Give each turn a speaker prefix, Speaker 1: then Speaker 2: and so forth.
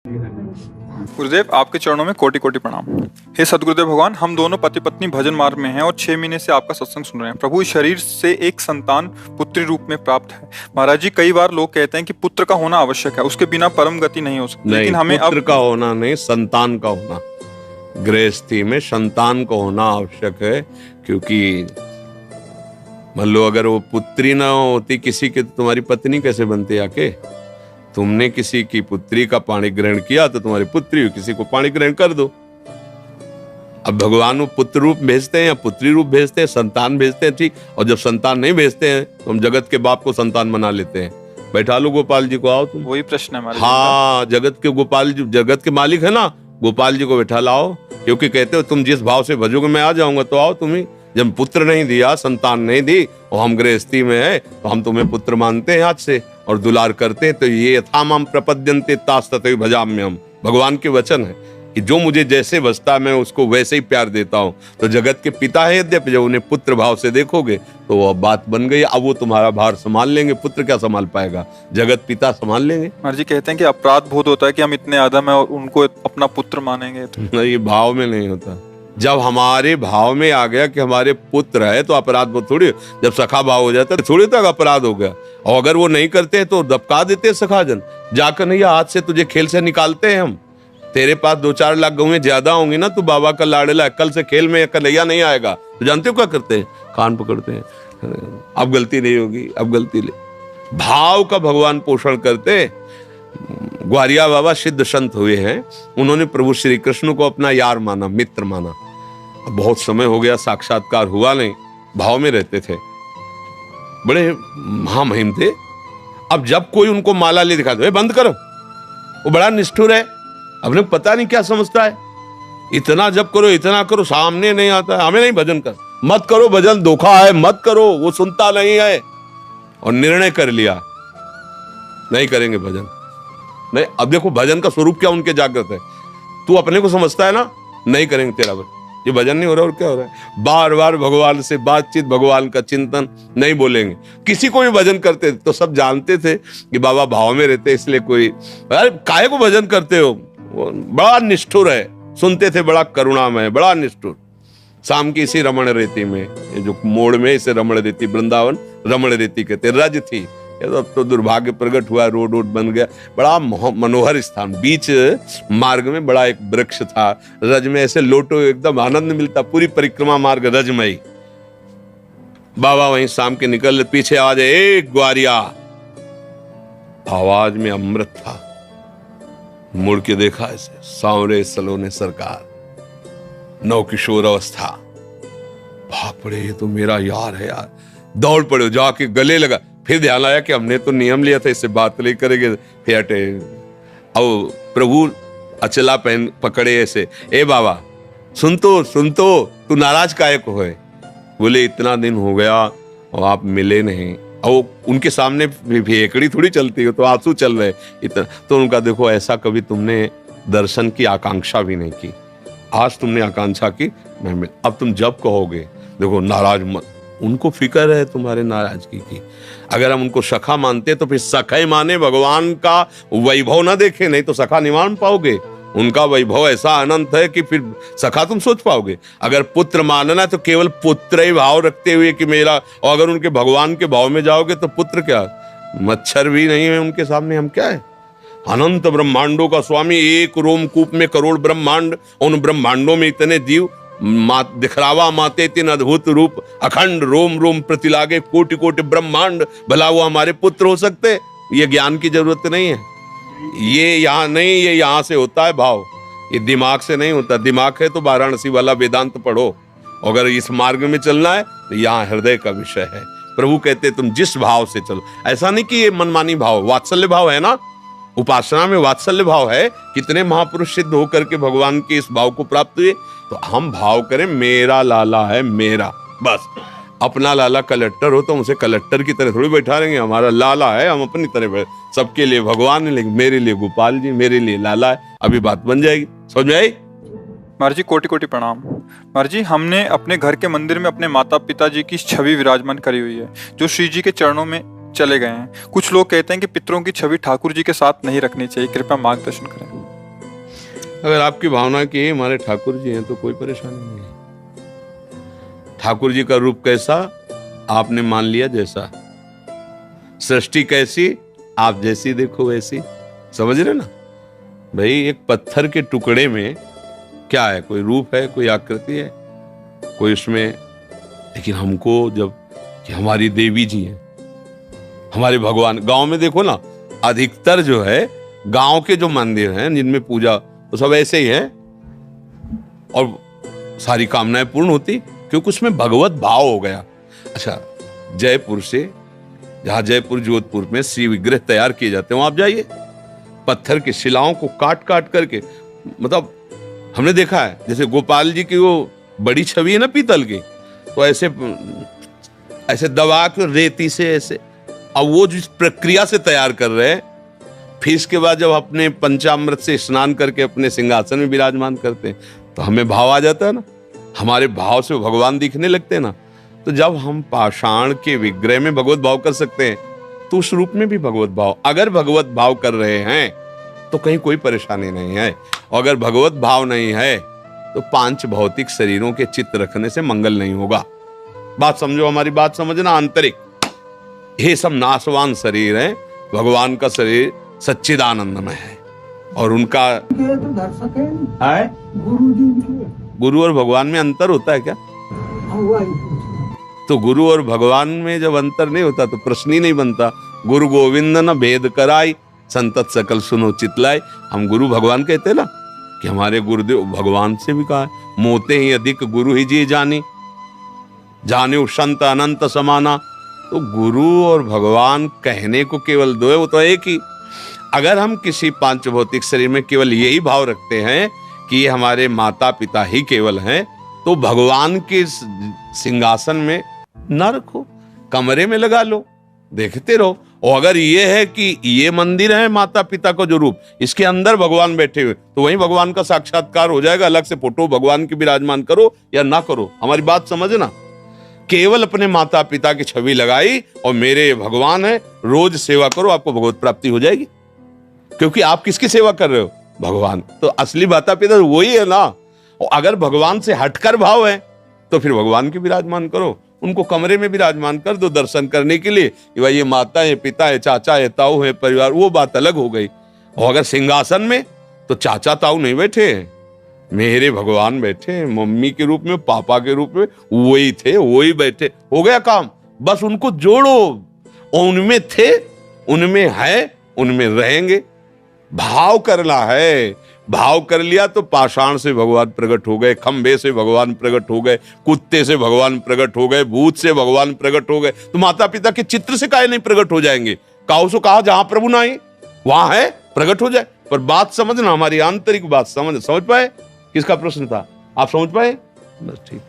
Speaker 1: गुरुदेव, आपके चरणों में कोटि कोटि प्रणाम। हे सदगुरुदेव भगवान, हम दोनों पति पत्नी भजन मार्ग में हैं और 6 महीने से आपका सत्संग सुन रहे हैं। प्रभु, इस शरीर से एक संतान पुत्री रूप में प्राप्त है। महाराज जी, कई बार लोग कहते हैं कि पुत्र का होना आवश्यक है, उसके बिना परम गति नहीं हो सकती। लेकिन हमें
Speaker 2: पुत्र का होना नहीं, संतान का होना, गृहस्थी में संतान का होना आवश्यक है। क्योंकि मान लो अगर वो पुत्री ना होती किसी की, तो तुम्हारी पत्नी कैसे बनती आके? तुमने किसी की पुत्री का पाणी ग्रहण किया तो तुम्हारी पुत्री हो, किसी को पाणी ग्रहण कर दो। अब भगवान वो पुत्र रूप भेजते हैं या पुत्री रूप भेजते हैं, संतान भेजते हैं, ठीक। और जब संतान नहीं भेजते हैं तो हम जगत के बाप को संतान बना लेते हैं। बैठा लो गोपाल जी को, आओ तुम।
Speaker 1: वही प्रश्न है हमारे।
Speaker 2: हाँ, जगत के गोपाल जी, जगत के मालिक है ना, गोपाल जी को बैठा लाओ। क्योंकि कहते हो तुम जिस भाव से भजोगे मैं आ जाऊंगा, तो आओ तुम ही। जब पुत्र नहीं दिया, संतान नहीं दी, और हम गृहस्थी में है, तो हम तुम्हें पुत्र मानते हैं आज से और दुलार करते हैं। तो ये यथामाम प्रपद्यन्ते तास तथैव भजाम्यहम्, भगवान के वचन है कि जो मुझे जैसे बसता मैं उसको वैसे ही प्यार देता हूँ। तो जगत के पिता है यद्यपि, जब उन्हें पुत्र भाव से देखोगे तो वो बात बन गई। अब वो तुम्हारा भार संभाल लेंगे, पुत्र क्या संभाल पाएगा, जगत पिता संभाल लेंगे।
Speaker 1: महाराज जी कहते हैं कि अपराध बोध होता है कि हम इतने आदम है और उनको अपना पुत्र मानेंगे। तो
Speaker 2: ये भाव में नहीं होता। जब हमारे भाव में आ गया कि हमारे पुत्र है तो अपराध बोध थोड़ी। जब सखा भाव हो जाता है थोड़ी तक अपराध हो गया। और अगर वो नहीं करते तो दबका देते सखाजन, जाकर नहीं आज से तुझे खेल से निकालते हैं हम। तेरे पास 2-4 लाख गौएं ज्यादा होंगी ना, तो बाबा का लाडला, कल से खेल में कन्हैया नहीं आएगा। तो जानते हो क्या करते हैं? कान पकड़ते हैं, अब गलती नहीं होगी, अब गलती नहीं। भाव का भगवान पोषण करते। ग्वारिया बाबा सिद्ध संत हुए हैं, उन्होंने प्रभु श्री कृष्ण को अपना यार माना, मित्र माना। बहुत समय हो गया, साक्षात्कार हुआ नहीं, भाव में रहते थे, बड़े महामहिम थे। अब जब कोई उनको माला ले दिखा दो, बंद करो, वो बड़ा निष्ठुर है, अपने पता नहीं क्या समझता है, इतना जब करो, इतना करो, सामने नहीं आता है, हमें नहीं भजन कर, मत करो भजन, धोखा है, मत करो, वो सुनता नहीं है। और निर्णय कर लिया नहीं करेंगे भजन। नहीं, अब देखो भजन का स्वरूप क्या उनके जागृत है। तू अपने को समझता है ना, नहीं करेंगे तेरा भजन, ये भजन नहीं हो रहा और क्या हो रहा है। बार बार भगवान से बातचीत, भगवान का चिंतन, नहीं बोलेंगे। किसी को भी भजन करते तो सब जानते थे कि बाबा भाव में रहते, इसलिए कोई अरे काहे को भजन करते हो, वो बड़ा निष्ठुर है, सुनते थे, बड़ा करुणामय, बड़ा निष्ठुर। शाम की इसी रमण रेती में, ये जो मोड़ में इसे रमण रेती, वृंदावन रमण रेती कहते, रज थी। अब तो दुर्भाग्य प्रकट हुआ, रोड बन गया, बड़ा मनोहर स्थान। बीच मार्ग में बड़ा एक वृक्ष था, रज में ऐसे लोटो, एकदम आनंद मिलता, पूरी परिक्रमा मार्ग रजमयी। बाबा वहीं शाम के निकल, पीछे आवाज, एक ग्वारिया, आवाज में अमृत था। मुड़ के देखा, ऐसे सांवरे सलोने सरकार, नव किशोर अवस्था। भाग पड़े, ये तो मेरा यार है यार। दौड़ पड़े, जाके गले लगा। फिर ध्यान आया कि हमने तो नियम लिया था, इससे बात नहीं करेंगे, फिर हटे। अब प्रभु अचला पहन पकड़े ऐसे, ए बाबा सुन तो, तू नाराज काहे को है? बोले इतना दिन हो गया और आप मिले नहीं। और उनके सामने भेकड़ी थोड़ी चलती हो, तो आंसू चल रहे इतना। तो उनका देखो, ऐसा कभी तुमने दर्शन की आकांक्षा भी नहीं की, आज तुमने आकांक्षा की, मैं मिल। अब तुम जब कहोगे, देखो नाराज मत, उनको फिक्र है तुम्हारे नाराजगी की। अगर हम उनको सखा मानते तो फिर सखा ही माने, भगवान का वैभव ना देखे, नहीं तो सखा नहीं मान पाओगे। उनका वैभव ऐसा अनंत है कि फिर सखा तुम सोच पाओगे। अगर पुत्र मानना है तो केवल पुत्र ही भाव रखते हुए कि मेरा, और अगर उनके भगवान के भाव में जाओगे तो पुत्र क्या, मच्छर भी नहीं है उनके सामने, हम क्या है। अनंत ब्रह्मांडों का स्वामी, एक रोमकूप में करोड़ ब्रह्मांड, उन ब्रह्मांडों में इतने जीव, दिखरावा माते तीन अद्भुत रूप, अखंड रोम रोम प्रतिलागे, कोटि कोटि ब्रह्मांड, भला वो हमारे पुत्र हो सकते? ये ज्ञान की जरूरत नहीं है, ये यहाँ नहीं, ये यहाँ से होता है भाव, ये दिमाग से नहीं होता। दिमाग है तो वाराणसी वाला वेदांत पढ़ो, अगर इस मार्ग में चलना है तो यहाँ हृदय का विषय है। प्रभु कहते तुम जिस भाव से चलो, ऐसा नहीं कि ये मनमानी भाव, वात्सल्य भाव है ना, उपासना में वात्सल्य भाव है। कितने महापुरुष सिद्ध होकर के भगवान के इस भाव को प्राप्त हुए। तो हम भाव करें, मेरा लाला है मेरा, बस। अपना लाला कलेक्टर हो तो उसे कलेक्टर की तरह थोड़ी बैठा रहेंगे, हमारा लाला है, हम अपनी तरह सबके लिए भगवान है, लेकिन मेरे लिए गोपाल जी, मेरे लिए लाला है। अभी बात बन जाएगी, समझ में आई?
Speaker 1: महाराज जी कोटि कोटि प्रणाम। महाराज जी, हमने अपने घर के मंदिर में अपने माता पिता जी की छवि विराजमान करी हुई है, जो श्री जी के चरणों में चले गए हैं। कुछ लोग कहते हैं कि पितरों की छवि ठाकुर जी के साथ नहीं रखनी चाहिए, कृपया मार्गदर्शन करें।
Speaker 2: अगर आपकी भावना की हमारे ठाकुर जी हैं तो कोई परेशानी नहीं है। ठाकुर जी का रूप कैसा आपने मान लिया जैसा, सृष्टि कैसी आप जैसी देखो वैसी, समझ रहे ना भाई। एक पत्थर के टुकड़े में क्या है, कोई रूप है, कोई आकृति है, कोई उसमें। लेकिन हमको जब कि हमारी देवी जी हैं, हमारे भगवान, गांव में देखो ना अधिकतर जो है गांव के जो मंदिर हैं जिनमें पूजा वो सब ऐसे ही है और सारी कामनाएं पूर्ण होती क्योंकि उसमें भगवत भाव हो गया। अच्छा, जयपुर से, जहां जयपुर जोधपुर में श्री विग्रह तैयार किए जाते हैं वहां आप जाइए, पत्थर की शिलाओं को काट काट करके, मतलब हमने देखा है जैसे गोपाल जी की वो बड़ी छवि है ना पीतल की, तो ऐसे ऐसे दबा के रेती से ऐसे, अब वो जिस प्रक्रिया से तैयार कर रहे हैं, फिर इसके बाद जब अपने पंचामृत से स्नान करके अपने सिंहासन में विराजमान करते हैं तो हमें भाव आ जाता है ना, हमारे भाव से भगवान दिखने लगते हैं ना। तो जब हम पाषाण के विग्रह में भगवत भाव कर सकते हैं तो उस रूप में भी भगवत भाव, अगर भगवत भाव कर रहे हैं तो कहीं कोई परेशानी नहीं है। और अगर भगवत भाव नहीं है तो 5 भौतिक शरीरों के चित्त रखने से मंगल नहीं होगा। बात समझो, हमारी बात समझना। आंतरिक ये सब नाशवान शरीर है, भगवान का शरीर सच्चिदानंदमय है और उनका गुरु और भगवान में अंतर होता है क्या? तो गुरु और भगवान में जब अंतर नहीं होता तो प्रश्न ही नहीं बनता। गुरु गोविंद न भेद कराई, संतत सकल सुनो चितलाई। हम गुरु भगवान कहते ना कि हमारे गुरुदेव भगवान से भी कहा है, मोते ही अधिक गुरु ही जी जानी, जाने संत अनंत समाना। तो गुरु और भगवान कहने को केवल दो है, वो तो एक ही। अगर हम किसी 5 भौतिक शरीर में केवल यही भाव रखते हैं कि ये हमारे माता पिता ही केवल हैं, तो भगवान के सिंहासन में न रखो, कमरे में लगा लो, देखते रहो। और अगर ये है कि ये मंदिर है माता पिता का जो रूप, इसके अंदर भगवान बैठे हुए, तो वहीं भगवान का साक्षात्कार हो जाएगा। अलग से फोटो भगवान की विराजमान करो या ना करो, हमारी बात समझना। केवल अपने माता पिता की छवि लगाई और मेरे भगवान है, रोज सेवा करो, आपको भगवत प्राप्ति हो जाएगी। क्योंकि आप किसकी सेवा कर रहे हो? भगवान। तो असली माता पिता वही है ना। और अगर भगवान से हटकर भाव है तो फिर भगवान की विराजमान करो, उनको कमरे में विराजमान कर दो दर्शन करने के लिए कि भाई ये माता है, पिता है, चाचा है, ताऊ है, परिवार, वो बात अलग हो गई। और अगर सिंहासन में तो चाचा ताऊ नहीं बैठे हैं, मेरे भगवान बैठे हैं, मम्मी के रूप में, पापा के रूप में, वही थे वही बैठे, हो गया काम। बस उनको जोड़ो, उनमें थे, उनमें है, उनमें रहेंगे। भाव करना है, भाव कर लिया तो पाषाण से भगवान प्रकट हो गए, खंबे से भगवान प्रकट हो गए, कुत्ते से भगवान प्रकट हो गए, भूत से भगवान प्रकट हो गए। तो माता पिता के चित्र से काहे नहीं प्रकट हो जाएंगे? काऊ से कहा जहां प्रभु नहीं वहां है, प्रकट हो जाए। पर बात समझना, हमारी आंतरिक बात समझ पाए। किसका प्रश्न था, आप समझ पाए? बस ठीक।